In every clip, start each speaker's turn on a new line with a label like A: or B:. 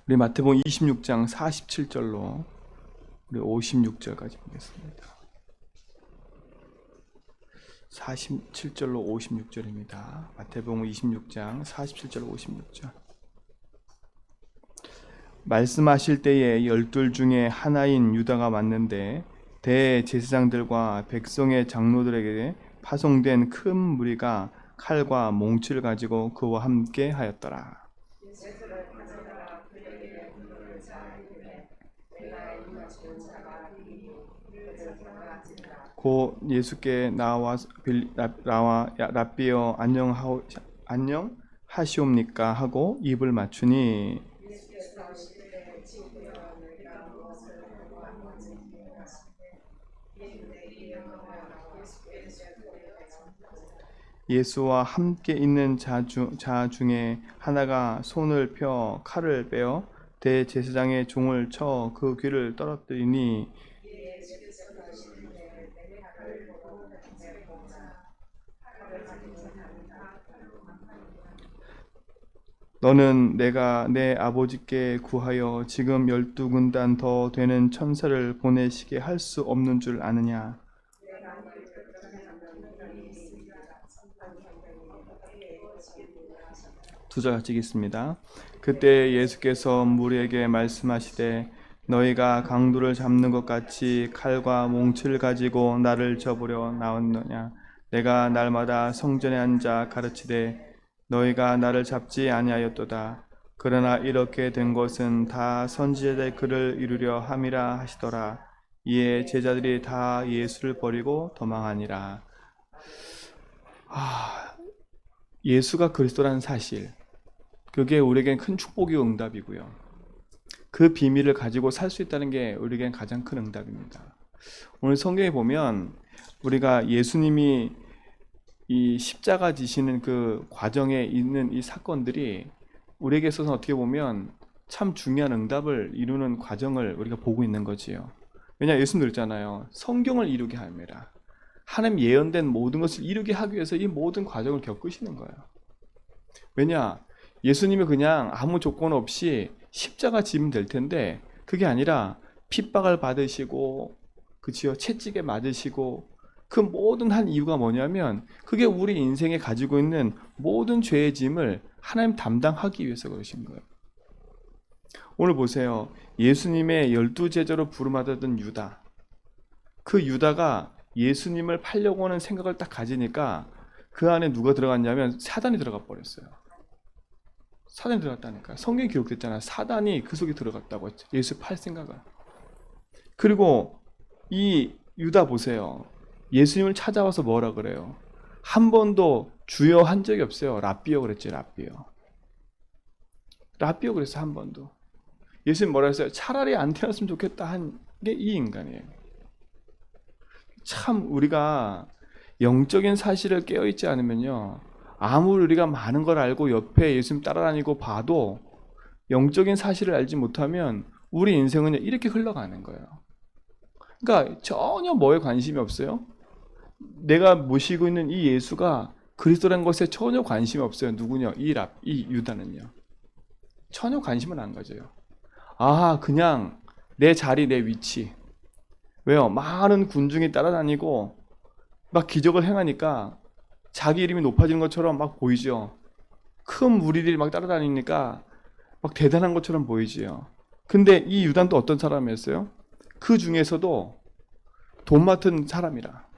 A: 우리 마태복음 26장 47절로 우리 56절까지 보겠습니다. 47절로 56절입니다. 마태복음 26장 47절 56절. 말씀하실 때에 12 중에 하나인 유다가 왔는데 대제사장들과 백성의 장로들에게 파송된 큰 무리가 칼과 몽치를 가지고 그와 함께 하였더라. 곧 예수께 나와 랍비여 안녕하시옵니까 하고 입을 맞추니 예수와 함께 있는 자 중에 하나가 손을 펴 칼을 빼어 대제사장의 종을 쳐 그 귀를 떨어뜨리니 너는 내가 내 아버지께 구하여 지금 12군단 더 되는 천사를 보내시게 할 수 없는 줄 아느냐. 두 절 같이 읽겠습니다. 그때 예수께서 무리에게 말씀하시되 너희가 강도를 잡는 것 같이 칼과 몽치를 가지고 나를 잡으려 나왔느냐. 내가 날마다 성전에 앉아 가르치되 너희가 나를 잡지 아니하였도다. 그러나 이렇게 된 것은 다 선지자의 글을 이루려 함이라 하시더라. 이에 제자들이 다 예수를 버리고 도망하니라. 예수가 그리스도라는 사실, 그게 우리에겐 큰 축복이고 응답이고요. 그 비밀을 가지고 살 수 있다는 게 우리에겐 가장 큰 응답입니다. 오늘 성경에 보면 우리가 예수님이 이 십자가 지시는 그 과정에 있는 이 사건들이 우리에게 있어서 어떻게 보면 참 중요한 응답을 이루는 과정을 우리가 보고 있는 거지요. 왜냐, 예수님 그랬잖아요. 성경을 이루게 합니다. 하나님 예언된 모든 것을 이루게 하기 위해서 이 모든 과정을 겪으시는 거예요. 왜냐, 예수님이 그냥 아무 조건 없이 십자가 지면 될 텐데 그게 아니라 핍박을 받으시고, 그치요, 채찍에 맞으시고, 그 모든 한 이유가 뭐냐면 그게 우리 인생에 가지고 있는 모든 죄의 짐을 하나님 담당하기 위해서 그러신 거예요. 오늘 보세요. 예수님의 12제자로 부름받았던 유다, 그 유다가 예수님을 팔려고 하는 생각을 딱 가지니까 그 안에 누가 들어갔냐면 사단이 들어가 버렸어요. 사단이 들어갔다니까. 성경에 기록됐잖아요. 사단이 그 속에 들어갔다고 했죠. 예수 팔 생각을. 그리고 이 유다 보세요. 예수님을 찾아와서 뭐라 그래요? 한 번도 주여 한 적이 없어요. 랍비여 그랬죠. 랍비여. 랍비여 그랬어요. 한 번도. 예수님 뭐라 했어요? 차라리 안 태어났으면 좋겠다 한 게 이 인간이에요. 참 우리가 영적인 사실을 깨어있지 않으면요, 아무리 우리가 많은 걸 알고 옆에 예수님 따라다니고 봐도 영적인 사실을 알지 못하면 우리 인생은 이렇게 흘러가는 거예요. 그러니까 전혀 뭐에 관심이 없어요. 내가 모시고 있는 이 예수가 그리스도라는 것에 전혀 관심이 없어요. 누구냐? 이 유다는요. 전혀 관심을 안 가져요. 그냥 내 자리, 내 위치. 왜요? 많은 군중이 따라다니고 막 기적을 행하니까 자기 이름이 높아지는 것처럼 막 보이죠. 큰 무리들이 막 따라다니니까 막 대단한 것처럼 보이지요. 근데 이 유다는 또 어떤 사람이었어요? 그 중에서도 돈 맡은 사람이라.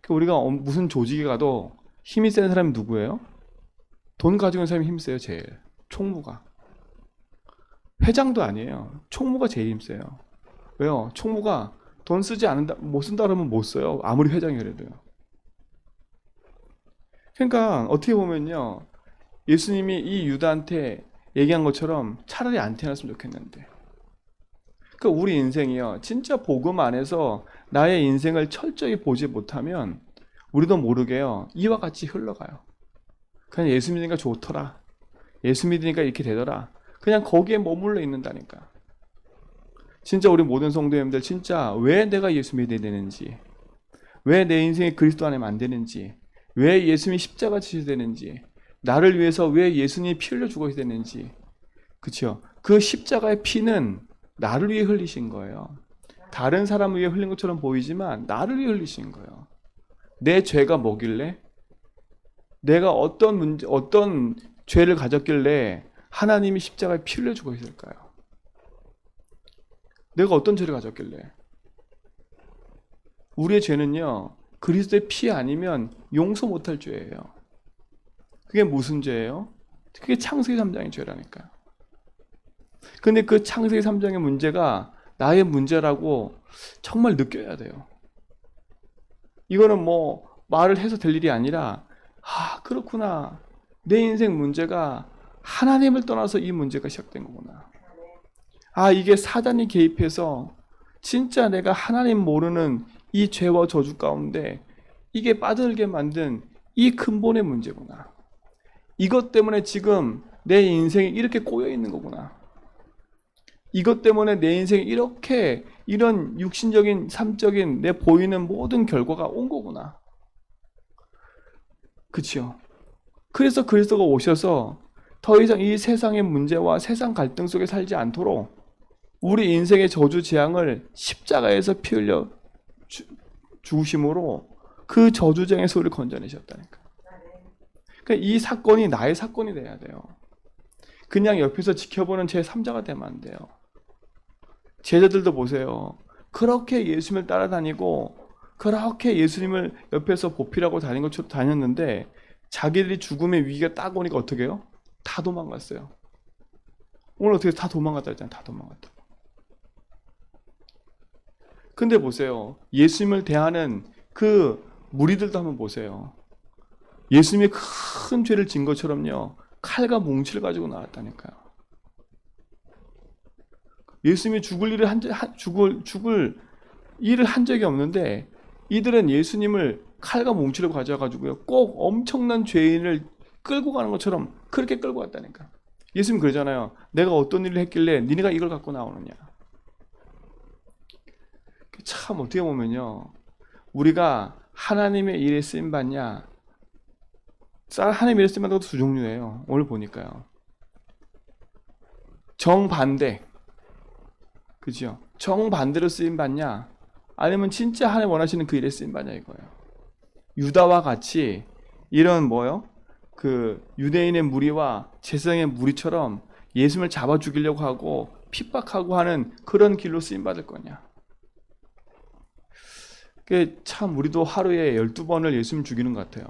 A: 우리가 무슨 조직에 가도 힘이 센 사람이 누구예요? 돈 가지고 있는 사람이 힘이 세요. 제일. 총무가. 회장도 아니에요. 총무가 제일 힘 세요. 왜요? 총무가 돈 쓰지 않는다, 못 쓴다 그러면 못 써요. 아무리 회장이 그래도요. 그러니까 어떻게 보면요, 예수님이 이 유다한테 얘기한 것처럼 차라리 안 태어났으면 좋겠는데, 그러니까 우리 인생이요, 진짜 복음 안에서 나의 인생을 철저히 보지 못하면 우리도 모르게요, 이와 같이 흘러가요. 그냥 예수 믿으니까 좋더라, 예수 믿으니까 이렇게 되더라, 그냥 거기에 머물러 있는다니까. 진짜 우리 모든 성도님들 진짜 왜 내가 예수 믿어야 되는지, 왜 내 인생이 그리스도 안에 안 되는지, 왜 예수님이 십자가 지셔야 되는지, 나를 위해서 왜 예수님이 피 흘려 죽어야 되는지, 그쵸? 그 십자가의 피는 나를 위해 흘리신 거예요. 다른 사람을 위해 흘린 것처럼 보이지만 나를 위해 흘리신 거예요. 내 죄가 뭐길래? 내가 어떤 죄를 가졌길래 하나님이 십자가에 피를 내주고 있을까요? 내가 어떤 죄를 가졌길래? 우리의 죄는요, 그리스도의 피 아니면 용서 못할 죄예요. 그게 무슨 죄예요? 그게 창세기 3장의 죄라니까요. 근데 그 창세기 3장의 문제가 나의 문제라고 정말 느껴야 돼요. 이거는 뭐 말을 해서 될 일이 아니라, 그렇구나. 내 인생 문제가 하나님을 떠나서 이 문제가 시작된 거구나. 이게 사단이 개입해서 진짜 내가 하나님 모르는 이 죄와 저주 가운데 이게 빠져들게 만든 이 근본의 문제구나. 이것 때문에 지금 내 인생이 이렇게 꼬여 있는 거구나. 이것 때문에 내 인생에 이렇게 이런 육신적인, 삶적인 내 보이는 모든 결과가 온 거구나. 그치요? 그래서 그리스도가 오셔서 더 이상 이 세상의 문제와 세상 갈등 속에 살지 않도록 우리 인생의 저주 재앙을 십자가에서 피 흘려 죽으심으로 그 저주쟁에서 우리를 건져내셨다니까. 그러니까 이 사건이 나의 사건이 돼야 돼요. 그냥 옆에서 지켜보는 제 3자가 되면 안 돼요. 제자들도 보세요. 그렇게 예수님을 따라다니고 그렇게 예수님을 옆에서 보필하고 다닌 것처럼 다녔는데 자기들이 죽음의 위기가 딱 오니까 어떻게 해요? 다 도망갔어요. 오늘 어떻게 다 도망갔다 했잖아요. 다 도망갔다. 근데 보세요. 예수님을 대하는 그 무리들도 한번 보세요. 예수님이 큰 죄를 진 것처럼요. 칼과 뭉치를 가지고 나왔다니까요. 예수님이 죽을 일을 한 적이 없는데 이들은 예수님을 칼과 뭉치를 가져가지고요. 꼭 엄청난 죄인을 끌고 가는 것처럼 그렇게 끌고 갔다니까. 예수님 그러잖아요. 내가 어떤 일을 했길래 니네가 이걸 갖고 나오느냐. 참 어떻게 보면요. 우리가 하나님의 일에 쓰임받냐. 하나님의 일에 쓰임받는 것도 두 종류예요. 오늘 보니까요. 정반대. 그죠? 정반대로 쓰임받냐. 아니면 진짜 하나님 원하시는 그 일에 쓰임받냐 이거예요. 유다와 같이 이런 그 유대인의 무리와 제사장의 무리처럼 예수님을 잡아 죽이려고 하고 핍박하고 하는 그런 길로 쓰임받을 거냐. 참 우리도 하루에 12번을 예수님 죽이는 것 같아요.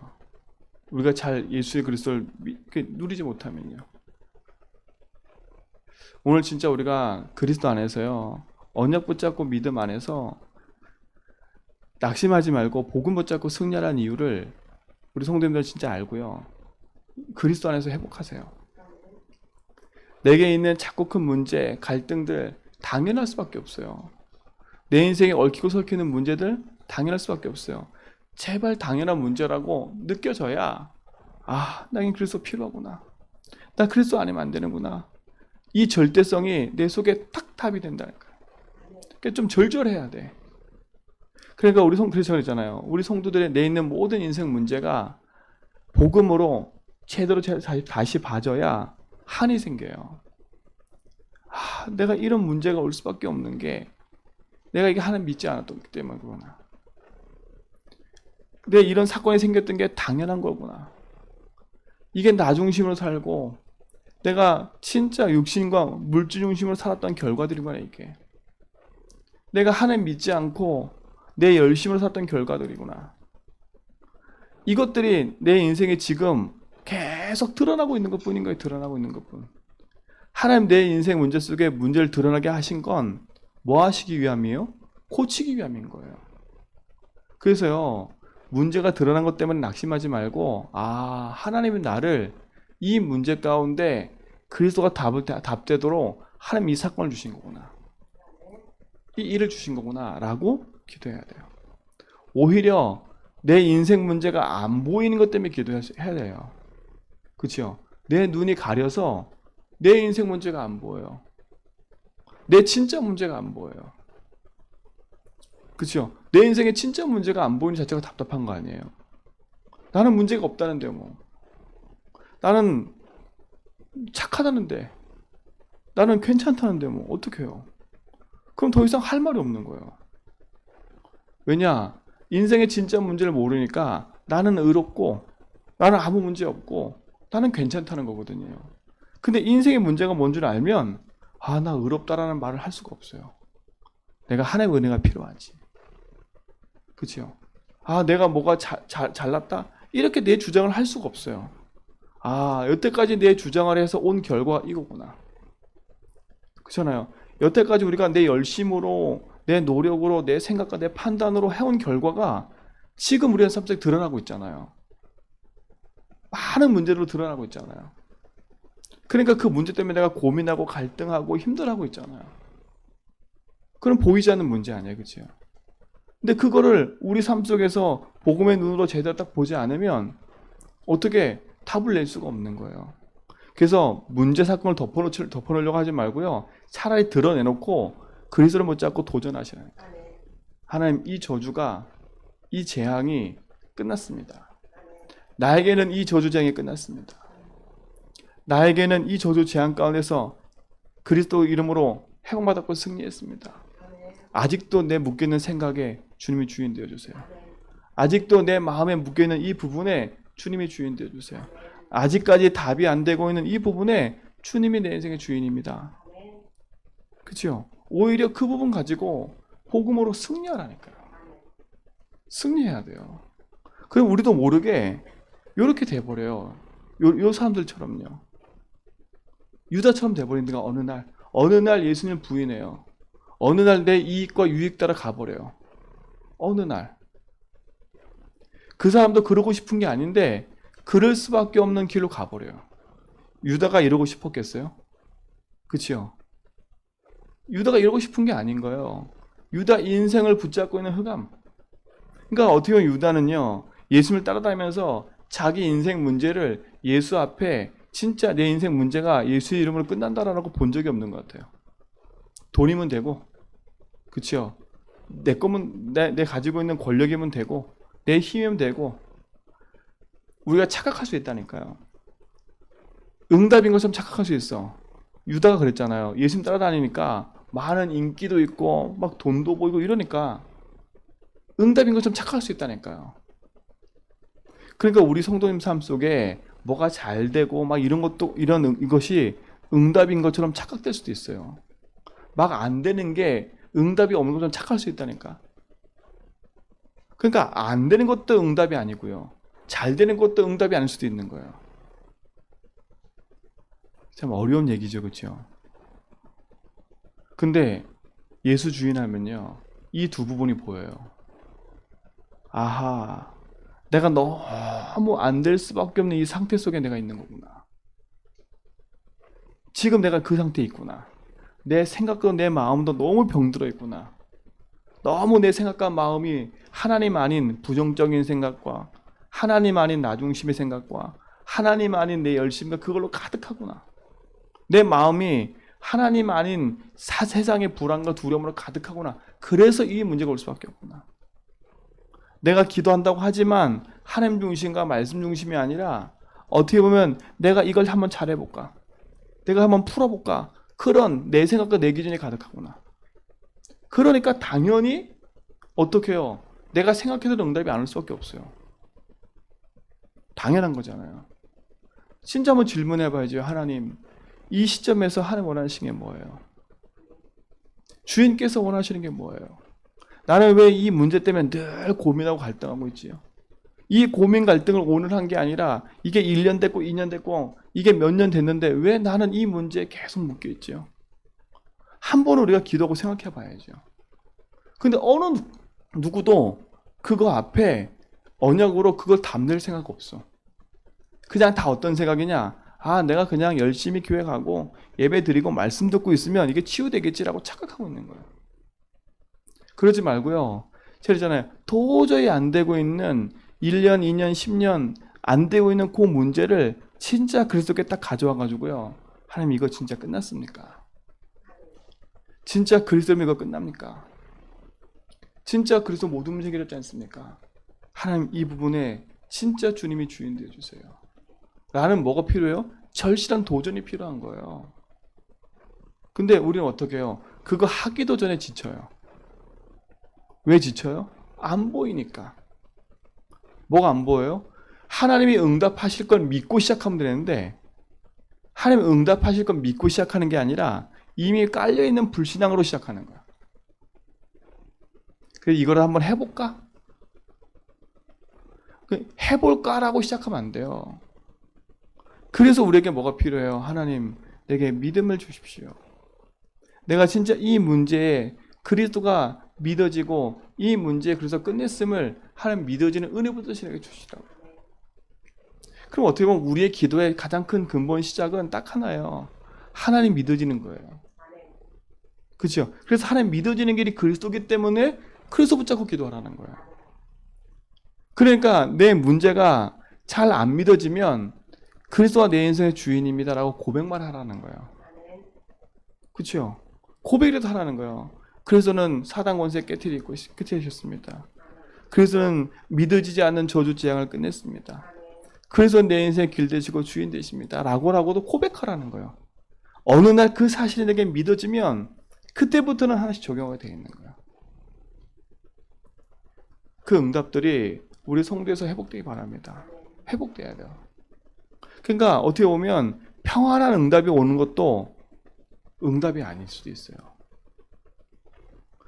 A: 우리가 잘 예수의 그리스도를 누리지 못하면요. 오늘 진짜 우리가 그리스도 안에서요. 언약 붙잡고 믿음 안에서 낙심하지 말고 복음 붙잡고 승리하라는 이유를 우리 성도님들 진짜 알고요. 그리스도 안에서 회복하세요. 내게 있는 작고 큰 문제, 갈등들 당연할 수밖에 없어요. 내 인생에 얽히고 설키는 문제들 당연할 수밖에 없어요. 제발 당연한 문제라고 느껴져야 나는 그리스도 필요하구나. 나 그리스도 아니면 안 되는구나. 이 절대성이 내 속에 탁 답이 된다니까. 그러니까 좀 절절해야 돼. 그러니까 우리 그래서 그랬잖아요. 우리 성도들의 내 있는 모든 인생 문제가 복음으로 제대로 다시 봐줘야 한이 생겨요. 내가 이런 문제가 올 수밖에 없는 게 내가 이게 하나님 믿지 않았기 때문에 그러나. 근데 이런 사건이 생겼던 게 당연한 거구나. 이게 나 중심으로 살고 내가 진짜 육신과 물질 중심으로 살았던 결과들이구나 이게. 내가 하나님 믿지 않고 내 열심으로 살았던 결과들이구나. 이것들이 내 인생에 지금 계속 드러나고 있는 것뿐인 거예요. 드러나고 있는 것뿐. 하나님 내 인생 문제 속에 문제를 드러나게 하신 건 뭐 하시기 위함이에요? 고치기 위함인 거예요. 그래서요. 문제가 드러난 것 때문에 낙심하지 말고 하나님은 나를 이 문제 가운데 그리스도가 답되도록 하나님 이 사건을 주신 거구나. 이 일을 주신 거구나 라고 기도해야 돼요. 오히려 내 인생 문제가 안 보이는 것 때문에 기도해야 돼요. 그렇죠? 내 눈이 가려서 내 인생 문제가 안 보여요. 내 진짜 문제가 안 보여요. 그렇죠? 내 인생에 진짜 문제가 안 보이는 자체가 답답한 거 아니에요. 나는 문제가 없다는데 나는 착하다는데 나는 괜찮다는데 뭐 어떡해요? 그럼 더 이상 할 말이 없는 거예요. 왜냐? 인생의 진짜 문제를 모르니까 나는 의롭고 나는 아무 문제 없고 나는 괜찮다는 거거든요. 근데 인생의 문제가 뭔 줄 알면 나 의롭다라는 말을 할 수가 없어요. 내가 하나님의 은혜가 필요하지. 그렇죠? 내가 뭐가 잘났다? 이렇게 내 주장을 할 수가 없어요. 여태까지 내 주장을 해서 온 결과가 이거구나. 그렇잖아요. 여태까지 우리가 내 열심으로, 내 노력으로, 내 생각과 내 판단으로 해온 결과가 지금 우리의 삶 속에 드러나고 있잖아요. 많은 문제로 드러나고 있잖아요. 그러니까 그 문제 때문에 내가 고민하고 갈등하고 힘들어하고 있잖아요. 그럼 보이지 않는 문제 아니에요, 그렇죠? 근데 그거를 우리 삶 속에서 복음의 눈으로 제대로 딱 보지 않으면 어떻게 답을 낼 수가 없는 거예요. 그래서 문제 사건을 덮어놓으려고 하지 말고요. 차라리 드러내놓고 그리스도를 붙잡고 도전하시라는 거예요. 하나님, 이 저주가, 이 재앙이 끝났습니다. 나에게는 이 저주 재앙이 끝났습니다. 나에게는 이 저주 재앙 가운데서 그리스도 이름으로 회복받았고 승리했습니다. 아직도 내 묶여있는 생각에 주님이 주인 되어주세요. 아직도 내 마음에 묶여있는 이 부분에 주님이 주인 되어주세요. 아직까지 답이 안 되고 있는 이 부분에 주님이 내 인생의 주인입니다. 그렇죠? 오히려 그 부분 가지고 복음으로 승리하라니까요. 승리해야 돼요. 그럼 우리도 모르게 이렇게 돼버려요. 요 사람들처럼요. 유다처럼 돼버린 데가 어느 날 예수님을 부인해요. 어느 날 내 이익과 유익 따라 가버려요. 어느 날. 그 사람도 그러고 싶은 게 아닌데 그럴 수밖에 없는 길로 가버려요. 유다가 이러고 싶었겠어요? 그치요? 유다가 이러고 싶은 게 아닌 거예요. 유다 인생을 붙잡고 있는 흑암. 그러니까 어떻게 보면 유다는요, 예수님을 따라다니면서 자기 인생 문제를 예수 앞에 진짜 내 인생 문제가 예수의 이름으로 끝난다라고 본 적이 없는 것 같아요. 돈이면 되고, 그치요? 내 거면, 내 가지고 있는 권력이면 되고, 내 힘이면 되고, 우리가 착각할 수 있다니까요. 응답인 것처럼 착각할 수 있어. 유다가 그랬잖아요. 예수님 따라다니니까 많은 인기도 있고 막 돈도 보이고 이러니까 응답인 것처럼 착각할 수 있다니까요. 그러니까 우리 성도님 삶 속에 뭐가 잘 되고 막 이런 것도 이것이 응답인 것처럼 착각될 수도 있어요. 막 안 되는 게 응답이 없는 것처럼 착각할 수 있다니까. 그러니까 안 되는 것도 응답이 아니고요. 잘 되는 것도 응답이 아닐 수도 있는 거예요. 참 어려운 얘기죠, 그렇죠? 근데 예수 주인하면요, 이 두 부분이 보여요. 아하, 내가 너무 안 될 수밖에 없는 이 상태 속에 내가 있는 거구나. 지금 내가 그 상태에 있구나. 내 생각과 내 마음도 너무 병들어 있구나. 너무 내 생각과 마음이 하나님 아닌 부정적인 생각과 하나님 아닌 나중심의 생각과 하나님 아닌 내 열심과 그걸로 가득하구나. 내 마음이 하나님 아닌 세상의 불안과 두려움으로 가득하구나. 그래서 이 문제가 올 수밖에 없구나. 내가 기도한다고 하지만 하나님 중심과 말씀 중심이 아니라 어떻게 보면 내가 이걸 한번 잘해볼까? 내가 한번 풀어볼까? 그런 내 생각과 내 기준이 가득하구나. 그러니까 당연히 어떻게 해요? 내가 생각해도 응답이 안 올 수밖에 없어요. 당연한 거잖아요. 진짜 한번 질문해봐야죠. 하나님, 이 시점에서 하나님 원하시는 게 뭐예요? 주인께서 원하시는 게 뭐예요? 나는 왜 이 문제 때문에 늘 고민하고 갈등하고 있지요? 이 고민 갈등을 오늘 한 게 아니라 이게 1년 됐고 2년 됐고 이게 몇 년 됐는데 왜 나는 이 문제에 계속 묶여 있지요? 한 번 우리가 기도하고 생각해 봐야죠. 근데 어느 누구도 그거 앞에 언약으로 그걸 담낼 생각 없어. 그냥 다 어떤 생각이냐? 내가 그냥 열심히 교회 가고 예배 드리고 말씀 듣고 있으면 이게 치유되겠지라고 착각하고 있는 거예요. 그러지 말고요. 제가 그러잖아요. 도저히 안 되고 있는 1년, 2년, 10년 안 되고 있는 그 문제를 진짜 그리스도께 딱 가져와 가지고요. 하나님, 이거 진짜 끝났습니까? 진짜 그리스도 이거 끝납니까? 진짜 그리스도 모든 문제 해결했지 않습니까? 하나님, 이 부분에 진짜 주님이 주인 되어주세요. 라는 뭐가 필요해요? 절실한 도전이 필요한 거예요. 근데 우리는 어떻게 해요? 그거 하기도 전에 지쳐요. 왜 지쳐요? 안 보이니까. 뭐가 안 보여요? 하나님이 응답하실 걸 믿고 시작하면 되는데 하나님 응답하실 걸 믿고 시작하는 게 아니라 이미 깔려있는 불신앙으로 시작하는 거야. 그래서 이거를 한번 해볼까? 해볼까라고 시작하면 안 돼요. 그래서 우리에게 뭐가 필요해요? 하나님, 내게 믿음을 주십시오. 내가 진짜 이 문제에 그리스도가 믿어지고 이 문제에 그래서 끝냈음을 하나님 믿어지는 은혜부터 신에게 주시라고. 그럼 어떻게 보면 우리의 기도의 가장 큰 근본 시작은 딱 하나예요. 하나님 믿어지는 거예요. 그렇죠? 그래서 하나님 믿어지는 길이 그리스도기 때문에 그리스도 붙잡고 기도하라는 거예요. 그러니까 내 문제가 잘 안 믿어지면 그리스도가 내 인생의 주인입니다라고 고백만 하라는 거예요. 그렇죠? 고백이라도 하라는 거예요. 그래서는 사단 권세 깨뜨리셨습니다. 그래서는 믿어지지 않는 저주 재앙을 끝냈습니다. 그래서 내 인생의 길 되시고 주인 되십니다. 라고도 고백하라는 거예요. 어느 날 그 사실이 내게 믿어지면 그때부터는 하나씩 적용하게 되어 있는 거예요. 그 응답들이 우리 성도에서 회복되기 바랍니다. 회복돼야 돼요. 그러니까 어떻게 보면 평안한 응답이 오는 것도 응답이 아닐 수도 있어요.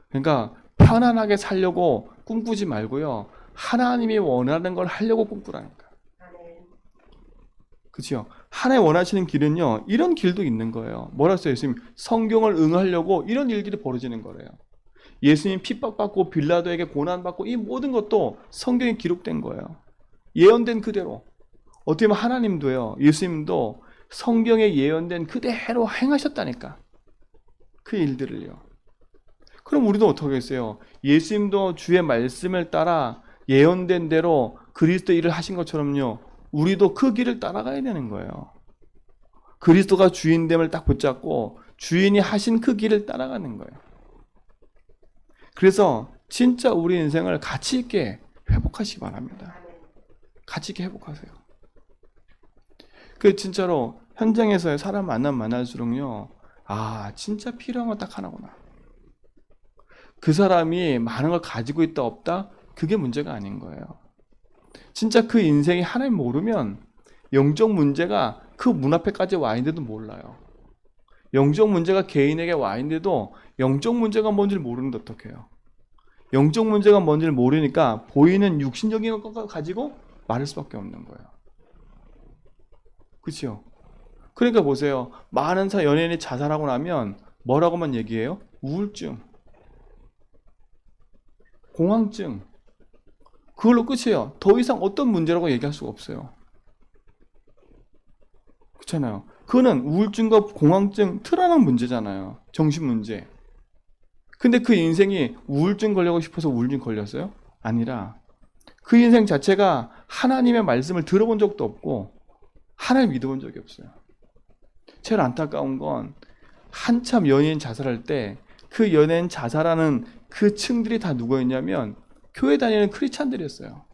A: 그러니까 편안하게 살려고 꿈꾸지 말고요. 하나님이 원하는 걸 하려고 꿈꾸라니까. 그렇죠? 하나님 원하시는 길은요. 이런 길도 있는 거예요. 뭐라 했어요? 예수님 성경을 응하려고 이런 일들이 벌어지는 거래요. 예수님 핍박받고 빌라도에게 고난받고 이 모든 것도 성경에 기록된 거예요. 예언된 그대로. 어떻게 보면 하나님도요. 예수님도 성경에 예언된 그대로 행하셨다니까. 그 일들을요. 그럼 우리도 어떻게 하겠어요? 예수님도 주의 말씀을 따라 예언된 대로 그리스도 일을 하신 것처럼요. 우리도 그 길을 따라가야 되는 거예요. 그리스도가 주인됨을 딱 붙잡고 주인이 하신 그 길을 따라가는 거예요. 그래서 진짜 우리 인생을 가치 있게 회복하시기 바랍니다. 가치 있게 회복하세요. 그 진짜로 현장에서의 사람 만날수록요. 아, 진짜 필요한 건 딱 하나구나. 그 사람이 많은 걸 가지고 있다 없다? 그게 문제가 아닌 거예요. 진짜 그 인생이 하나님 모르면 영적 문제가 그 문 앞에까지 와 있는데도 몰라요. 영적 문제가 개인에게 와 있는데도 영적 문제가 뭔지를 모르는데 어떡해요. 영적 문제가 뭔지를 모르니까 보이는 육신적인 것 가지고 말할 수밖에 없는 거예요. 그렇죠? 그러니까 보세요. 많은 연예인이 자살하고 나면 뭐라고만 얘기해요? 우울증, 공황증. 그걸로 끝이에요. 더 이상 어떤 문제라고 얘기할 수가 없어요. 그렇잖아요. 그거는 우울증과 공황증 틀어난 문제잖아요. 정신 문제. 근데 그 인생이 우울증 걸리고 싶어서 우울증 걸렸어요? 아니라 그 인생 자체가 하나님의 말씀을 들어본 적도 없고 하나님 믿어본 적이 없어요. 제일 안타까운 건 한참 연예인 자살할 때 그 연예인 자살하는 그 층들이 다 누구였냐면 교회 다니는 크리스찬들이었어요.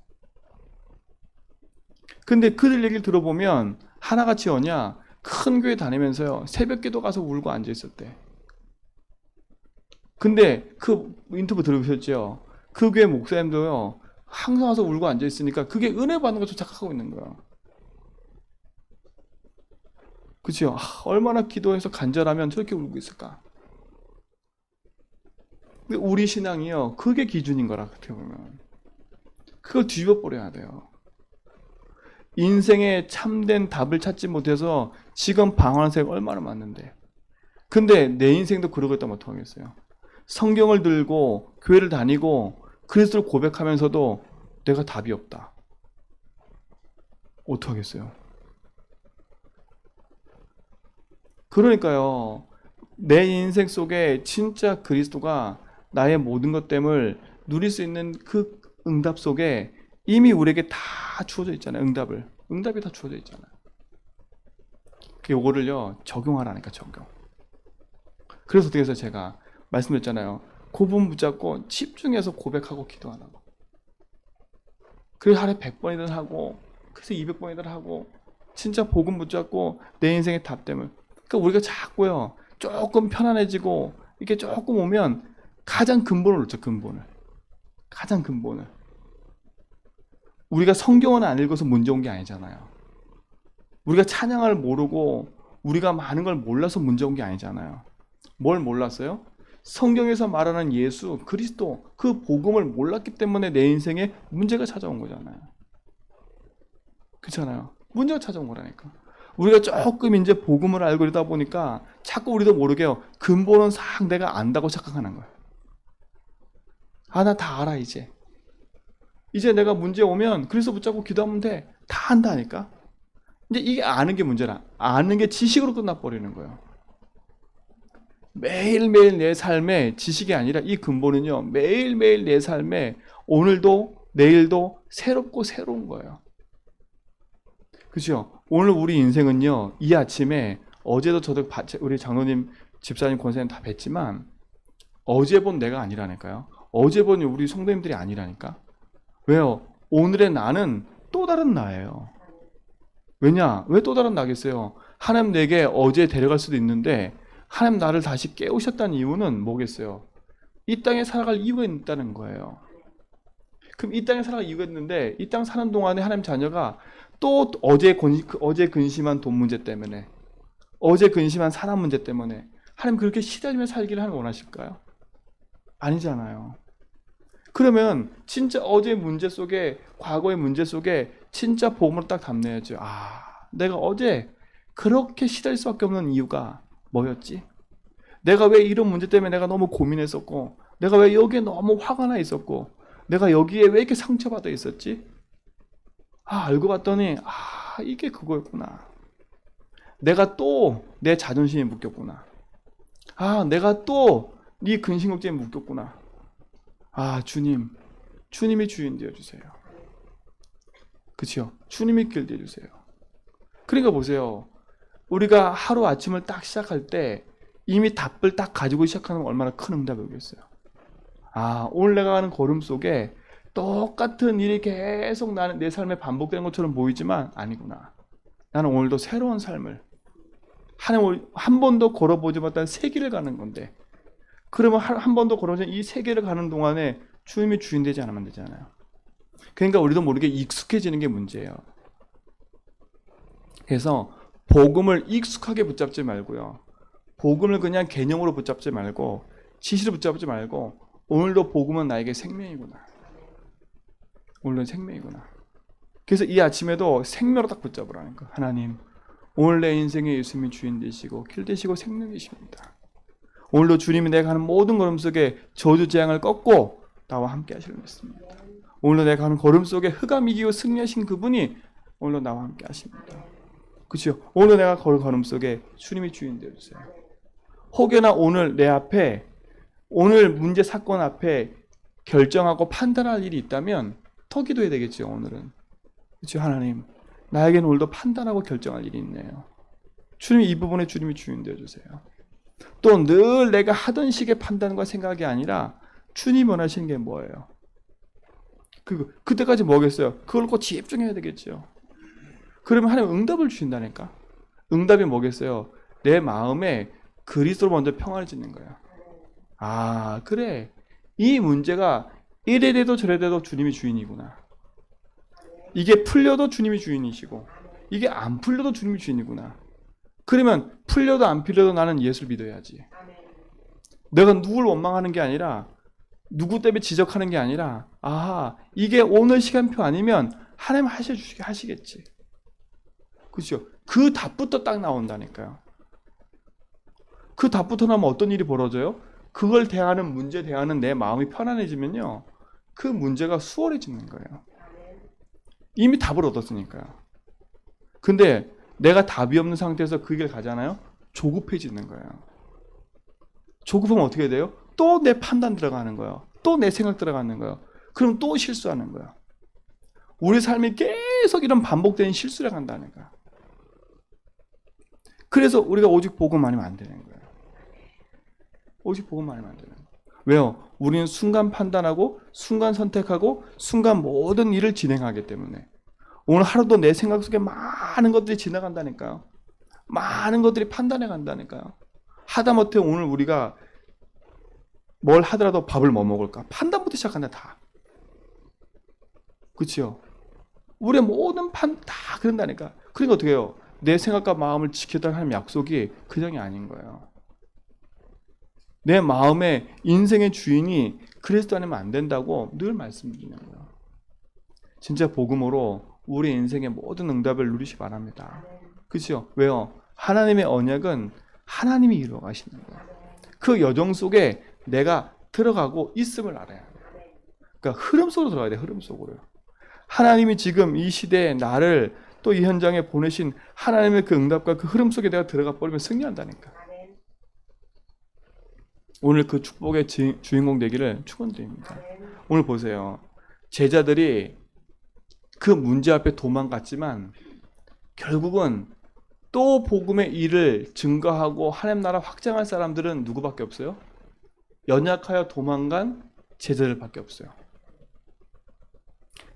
A: 근데 그들 얘기를 들어보면 하나같이 오냐 큰 교회 다니면서요 새벽기도 가서 울고 앉아 있었대. 근데 그 인터뷰 들어보셨죠? 그 교회 목사님도요 항상 와서 울고 앉아 있으니까 그게 은혜 받는 것도 착각하고 있는 거야. 그치요? 얼마나 기도해서 간절하면 저렇게 울고 있을까? 근데 우리 신앙이요 그게 기준인 거라 어떻게 보면 그걸 뒤집어 버려야 돼요. 인생의 참된 답을 찾지 못해서 지금 방황하는 사람이 얼마나 많은데. 근데 내 인생도 그러고 있다면 어떡하겠어요? 성경을 들고 교회를 다니고 그리스도를 고백하면서도 내가 답이 없다. 어떡하겠어요? 그러니까요. 내 인생 속에 진짜 그리스도가 나의 모든 것됨을 누릴 수 있는 그 응답 속에 이미 우리에게 다 주어져 있잖아요. 응답이 다 주어져 있잖아요. 요거를요 적용하라니까 적용. 그래서 어떻게 해서 제가 말씀드렸잖아요. 그 부분 붙잡고 집중해서 고백하고 기도하라고. 그래서 하루에 100번이든 하고 그래서 200번이든 하고 진짜 복음 붙잡고 내 인생의 답됨을. 그러니까 우리가 자꾸요 조금 편안해지고 이렇게 조금 오면 가장 근본을 놓죠. 가장 근본을. 우리가 성경은 안 읽어서 문제 온 게 아니잖아요. 우리가 찬양을 모르고 우리가 많은 걸 몰라서 문제 온 게 아니잖아요. 뭘 몰랐어요? 성경에서 말하는 예수, 그리스도, 그 복음을 몰랐기 때문에 내 인생에 문제가 찾아온 거잖아요. 그렇잖아요. 문제가 찾아온 거라니까. 우리가 조금 이제 복음을 알고 이러다 보니까 자꾸 우리도 모르게요. 근본은 싹 내가 안다고 착각하는 거예요. 아, 나 다 알아 이제. 이제 내가 문제 오면 그래서 붙잡고 기도하면 돼. 다 안다니까. 이제 이게 아는 게 문제라. 아는 게 지식으로 끝나버리는 거예요. 매일매일 내 삶에 지식이 아니라 이 근본은요. 매일매일 내 삶에 오늘도 내일도 새롭고 새로운 거예요. 그렇죠? 오늘 우리 인생은요. 이 아침에 어제도 저도 우리 장로님, 집사님, 권사님 다 뵀지만 어제 본 내가 아니라니까요. 어제 본 우리 성도님들이 아니라니까. 왜요? 오늘의 나는 또 다른 나예요. 왜냐? 왜 또 다른 나겠어요? 하나님 내게 어제 데려갈 수도 있는데 하나님 나를 다시 깨우셨다는 이유는 뭐겠어요? 이 땅에 살아갈 이유가 있다는 거예요. 그럼 이 땅에 살아갈 이유가 있는데 이 땅 사는 동안에 하나님 자녀가 또 어제 근심한 돈 문제 때문에 어제 근심한 사람 문제 때문에 하나님 그렇게 시달리며 살기를 하나님 원하실까요? 아니잖아요. 그러면 진짜 어제 문제 속에 과거의 문제 속에 진짜 복음을 딱 담내야죠. 아, 내가 어제 그렇게 시달릴 수밖에 없는 이유가 뭐였지? 내가 왜 이런 문제 때문에 내가 너무 고민했었고 내가 왜 여기에 너무 화가 나 있었고 내가 여기에 왜 이렇게 상처받아 있었지? 아, 알고 봤더니 아, 이게 그거였구나. 내가 또 내 자존심에 묶였구나. 아, 내가 또 네 근심걱정에 묶였구나. 아, 주님이 주인 되어주세요. 그렇죠? 주님이 길 되어주세요. 그러니까 보세요. 우리가 하루 아침을 딱 시작할 때 이미 답을 딱 가지고 시작하는 건 얼마나 큰 응답이겠어요. 아, 오늘 내가 가는 걸음 속에 똑같은 일이 계속 나는 내 삶에 반복되는 것처럼 보이지만 아니구나. 나는 오늘도 새로운 삶을 하나님 한 번도 걸어보지 못한 새 길을 가는 건데 그러면 한 번도 걸어보지 이 새 길을 가는 동안에 주님이 주인 되지 않으면 되잖아요. 그러니까 우리도 모르게 익숙해지는 게 문제예요. 그래서 복음을 익숙하게 붙잡지 말고요. 복음을 그냥 개념으로 붙잡지 말고 지시로 붙잡지 말고 오늘도 복음은 나에게 생명이구나. 오늘은 생명이구나. 그래서 이 아침에도 생명으로 딱 붙잡으라는 거. 하나님, 오늘 내 인생에 예수님이 주인 되시고 길 되시고 생명이십니다. 오늘도 주님이 내가 하는 모든 걸음 속에 저주 재앙을 꺾고 나와 함께 하시려 믿습니다. 오늘도 내가 하는 걸음 속에 흑암 이기고 승리하신 그분이 오늘도 나와 함께 하십니다. 그렇죠? 오늘 내가 걸은 걸음 속에 주님이 주인 되어주세요. 혹여나 오늘 내 앞에 오늘 문제 사건 앞에 결정하고 판단할 일이 있다면 더 기도해야 되겠죠. 오늘은. 그렇죠? 하나님, 나에게는 오늘도 판단하고 결정할 일이 있네요. 주님 이 부분에 주님이 주인 되어주세요. 또 늘 내가 하던 식의 판단과 생각이 아니라 주님이 원하시는 게 뭐예요? 그때까지 뭐겠어요? 그걸 꼭 집중해야 되겠죠. 그러면 하나님 응답을 주신다니까. 응답이 뭐겠어요? 내 마음에 그리스도로 먼저 평안을 짓는 거예요. 아, 그래. 이 문제가 이래 돼도 저래 돼도 주님이 주인이구나. 이게 풀려도 주님이 주인이시고 이게 안 풀려도 주님이 주인이구나. 그러면 풀려도 안 풀려도 나는 예수를 믿어야지. 내가 누굴 원망하는 게 아니라 누구 때문에 지적하는 게 아니라 아하, 이게 오늘 시간표 아니면 하나님 하시겠지. 그렇죠? 그 답부터 딱 나온다니까요. 그 답부터 나오면 어떤 일이 벌어져요? 그걸 대하는 문제 대하는 내 마음이 편안해지면요. 그 문제가 수월해지는 거예요. 이미 답을 얻었으니까요. 근데 내가 답이 없는 상태에서 그 길 가잖아요. 조급해지는 거예요. 조급하면 어떻게 돼요? 또 내 판단 들어가는 거예요. 또 내 생각 들어가는 거예요. 그럼 또 실수하는 거예요. 우리 삶이 계속 이런 반복되는 실수를 한다는 거예요. 그래서 우리가 오직 복음 아니면 안 되는 거예요. 오직 복음 아니면 안 되는 거예요. 왜요? 우리는 순간 판단하고 순간 선택하고 순간 모든 일을 진행하기 때문에 오늘 하루도 내 생각 속에 많은 것들이 지나간다니까요. 많은 것들이 판단해 간다니까요. 하다못해 오늘 우리가 뭘 하더라도 밥을 뭐 먹을까? 판단부터 시작한다, 다. 그치요? 우리의 모든 다 그런다니까. 그러니까 어떻게 해요? 내 생각과 마음을 지켰다는 하나님의 약속이 그냥이 아닌 거예요. 내 마음의 인생의 주인이 그리스도 아니면 안 된다고 늘 말씀드리는 거예요. 진짜 복음으로 우리 인생의 모든 응답을 누리시 바랍니다. 그렇죠? 왜요? 하나님의 언약은 하나님이 이루어 가시는 거예요. 그 여정 속에 내가 들어가고 있음을 알아야 돼요. 그러니까 흐름 속으로 들어가야 돼요. 흐름 속으로요. 하나님이 지금 이 시대에 나를 또 이 현장에 보내신 하나님의 그 응답과 그 흐름 속에 내가 들어가 버리면 승리한다니까. 오늘 그 축복의 주인공 되기를 축원드립니다. 오늘 보세요. 제자들이 그 문제 앞에 도망갔지만 결국은 또 복음의 일을 증거하고 하나님 나라 확장할 사람들은 누구밖에 없어요? 연약하여 도망간 제자들밖에 없어요.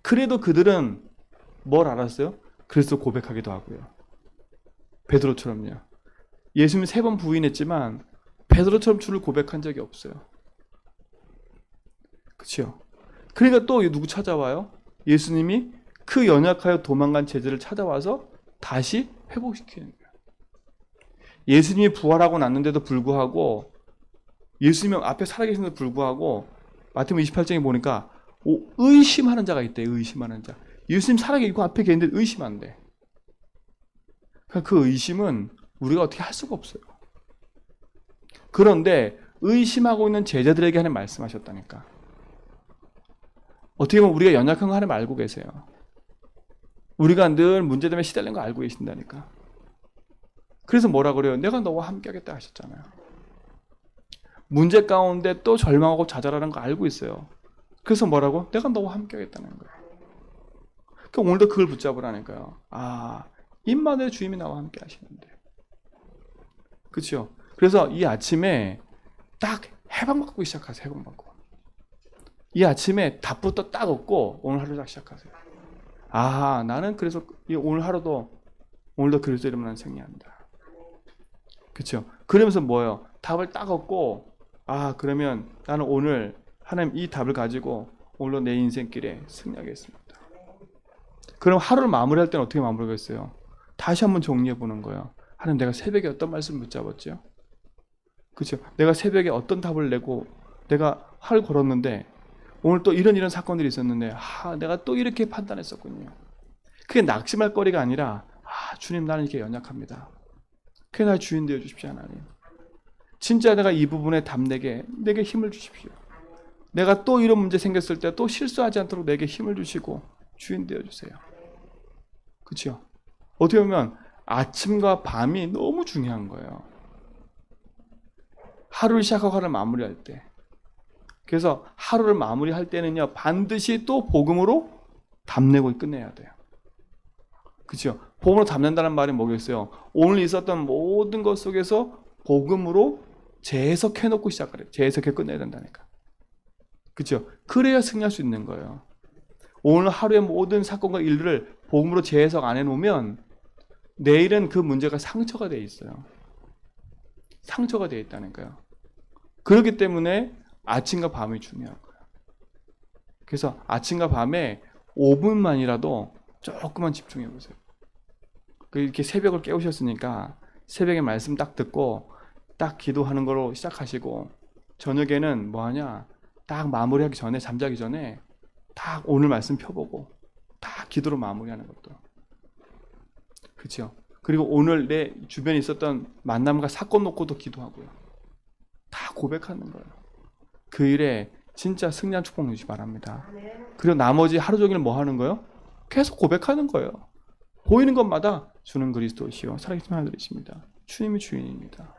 A: 그래도 그들은 뭘 알았어요? 그리스도 고백하기도 하고요. 베드로처럼요. 예수님이 3번 부인했지만 베드로처럼 주를 고백한 적이 없어요. 그렇죠? 그러니까 또 누구 찾아와요? 예수님이 그 연약하여 도망간 제자를 찾아와서 다시 회복시키는 거예요. 예수님이 부활하고 났는데도 불구하고 예수님이 앞에 살아계신데도 불구하고 마태복음 28장에 보니까 의심하는 자가 있대. 의심하는 자. 예수님 살아계시고 앞에 계신데 의심한대. 그러니까 그 의심은 우리가 어떻게 할 수가 없어요. 그런데 의심하고 있는 제자들에게 하나님 말씀하셨다니까. 어떻게 보면 우리가 연약한 거 하나님 알고 계세요. 우리가 늘 문제 때문에 시달리는 거 알고 계신다니까. 그래서 뭐라 그래요? 내가 너와 함께 하겠다 하셨잖아요. 문제 가운데 또 절망하고 좌절하는 거 알고 있어요. 그래서 뭐라고? 내가 너와 함께 하겠다는 거예요. 그러니까 오늘도 그걸 붙잡으라니까요. 아, 임마누엘 주님이 나와 함께 하시는데. 그렇죠? 그래서 이 아침에 딱 해방받고 시작하세요. 해방받고. 이 아침에 답부터 딱 얻고 오늘 하루 딱 시작하세요. 아, 나는 그래서 오늘 하루도 오늘도 그리스도 이름으로 난 승리한다. 그렇죠? 그러면서 뭐예요? 답을 딱 얻고 아, 그러면 나는 오늘 하나님 이 답을 가지고 오늘도 내 인생길에 승리하겠습니다. 그럼 하루를 마무리할 때는 어떻게 마무리하겠어요? 다시 한번 정리해 보는 거예요. 하나님, 내가 새벽에 어떤 말씀을 붙잡았죠? 그렇죠? 내가 새벽에 어떤 답을 내고 내가 화를 걸었는데 오늘 또 이런 사건들이 있었는데 내가 또 이렇게 판단했었군요. 그게 낙심할 거리가 아니라 주님, 나는 이렇게 연약합니다. 그게 나의 주인 되어 주십시오. 하나님. 진짜 내가 이 부분에 답내게 내게 힘을 주십시오. 내가 또 이런 문제 생겼을 때 또 실수하지 않도록 내게 힘을 주시고 주인 되어 주세요. 그렇죠? 어떻게 보면 아침과 밤이 너무 중요한 거예요. 하루를 시작하고 하루를 마무리할 때. 그래서 하루를 마무리할 때는요, 반드시 또 복음으로 답내고 끝내야 돼요. 그렇죠? 복음으로 답낸다는 말이 뭐겠어요? 오늘 있었던 모든 것 속에서 복음으로 재해석해놓고 시작하래요. 재해석해 끝내야 된다니까. 그렇죠? 그래야 승리할 수 있는 거예요. 오늘 하루의 모든 사건과 일들을 복음으로 재해석 안 해놓으면 내일은 그 문제가 상처가 돼 있어요. 상처가 돼 있다니까요. 그렇기 때문에 아침과 밤이 중요한 거예요. 그래서 아침과 밤에 5분만이라도 조금만 집중해 보세요. 이렇게 새벽을 깨우셨으니까 새벽에 말씀 딱 듣고 딱 기도하는 거로 시작하시고 저녁에는 뭐 하냐? 딱 마무리하기 전에, 잠자기 전에 딱 오늘 말씀 펴보고 딱 기도로 마무리하는 것도. 그렇죠? 그리고 오늘 내 주변에 있었던 만남과 사건 놓고도 기도하고요. 다 고백하는 거예요. 그 일에 진짜 승리한 축복 누시기 바랍니다. 그리고 나머지 하루 종일 뭐 하는 거예요? 계속 고백하는 거예요. 보이는 것마다 주는 그리스도시요 살아계신 하나님이십니다. 주님이 주인입니다.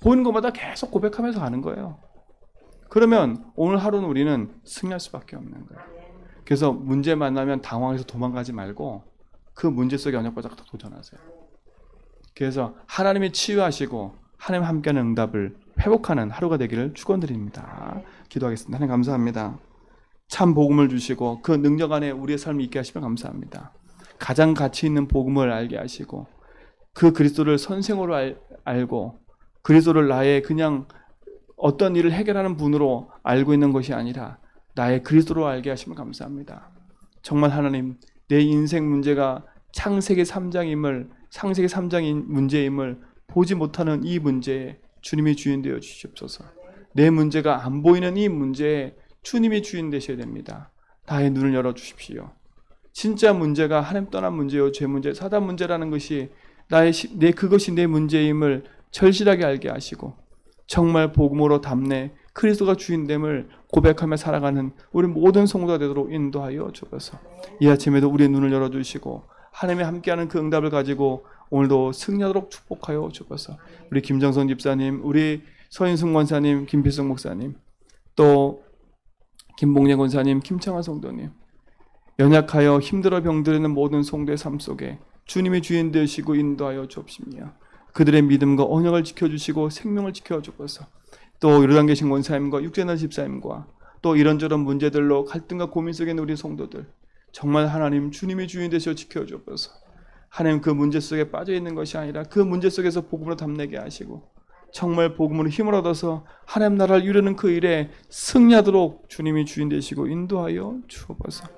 A: 보이는 것마다 계속 고백하면서 가는 거예요. 그러면 오늘 하루는 우리는 승리할 수밖에 없는 거예요. 그래서 문제 만나면 당황해서 도망가지 말고 그 문제 속에 언약보다 도전하세요. 그래서 하나님이 치유하시고 하나님 함께하는 응답을 회복하는 하루가 되기를 축원드립니다. 기도하겠습니다. 하나님 감사합니다. 참 복음을 주시고 그 능력 안에 우리의 삶이 있게 하시면 감사합니다. 가장 가치 있는 복음을 알게 하시고 그 그리스도를 선생으로 알고 그리스도를 나의 그냥 어떤 일을 해결하는 분으로 알고 있는 것이 아니라 나의 그리스도로 알게 하시면 감사합니다. 정말 하나님, 내 인생 문제가 창세기 3장인 문제임을 보지 못하는 이 문제에 주님이 주인 되어 주시옵소서. 내 문제가 안 보이는 이 문제에 주님이 주인 되셔야 됩니다. 나의 눈을 열어 주십시오. 진짜 문제가 하나님 떠난 문제요, 죄 문제, 사단 문제라는 것이 그것이 내 문제임을 절실하게 알게 하시고 정말 복음으로 담내 그리스도가 주인됨을 고백하며 살아가는 우리 모든 성도가 되도록 인도하여 주옵소서. 이 아침에도 우리의 눈을 열어주시고 하나님이 함께하는 그 응답을 가지고 오늘도 승리하도록 축복하여 주옵소서. 우리 김정선 집사님, 우리 서인승 권사님, 김필성 목사님, 또 김봉래 권사님, 김창환 성도님, 연약하여 힘들어 병들는 모든 성도의 삶 속에 주님이 주인 되시고 인도하여 주옵시며 그들의 믿음과 언약을 지켜주시고 생명을 지켜주옵소서. 또 이러한 계신 원사님과 육제나 집사님과 또 이런저런 문제들로 갈등과 고민 속에 있는 우리 성도들, 정말 하나님 주님이 주인 되셔 지켜주옵소서. 하나님 그 문제 속에 빠져있는 것이 아니라 그 문제 속에서 복음으로 담내게 하시고 정말 복음으로 힘을 얻어서 하나님 나라를 이루는 그 일에 승리하도록 주님이 주인 되시고 인도하여 주옵소서.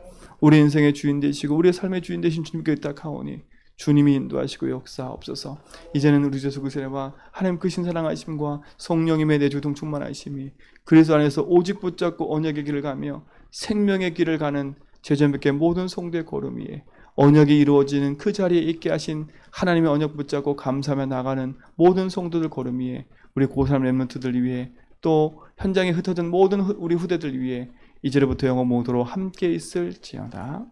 A: 우리 인생의 주인 되시고 우리의 삶의 주인 되신 주님께 의탁하오니 주님이 인도하시고 역사하옵소서. 이제는 우리 주 예수 그리스도와 하나님 크신 사랑하심과 성령님의 내주동 충만하심이 그리스도 안에서 오직 붙잡고 언약의 길을 가며 생명의 길을 가는 제자님께 모든 성도의 걸음 위에 언약이 이루어지는 그 자리에 있게 하신 하나님의 언약 붙잡고 감사하며 나가는 모든 성도들 걸음 위에 우리 고3 렘넌트들 위해 또 현장에 흩어진 모든 우리 후대들 위해 이제로부터 영원 모도로 함께 있을지어다.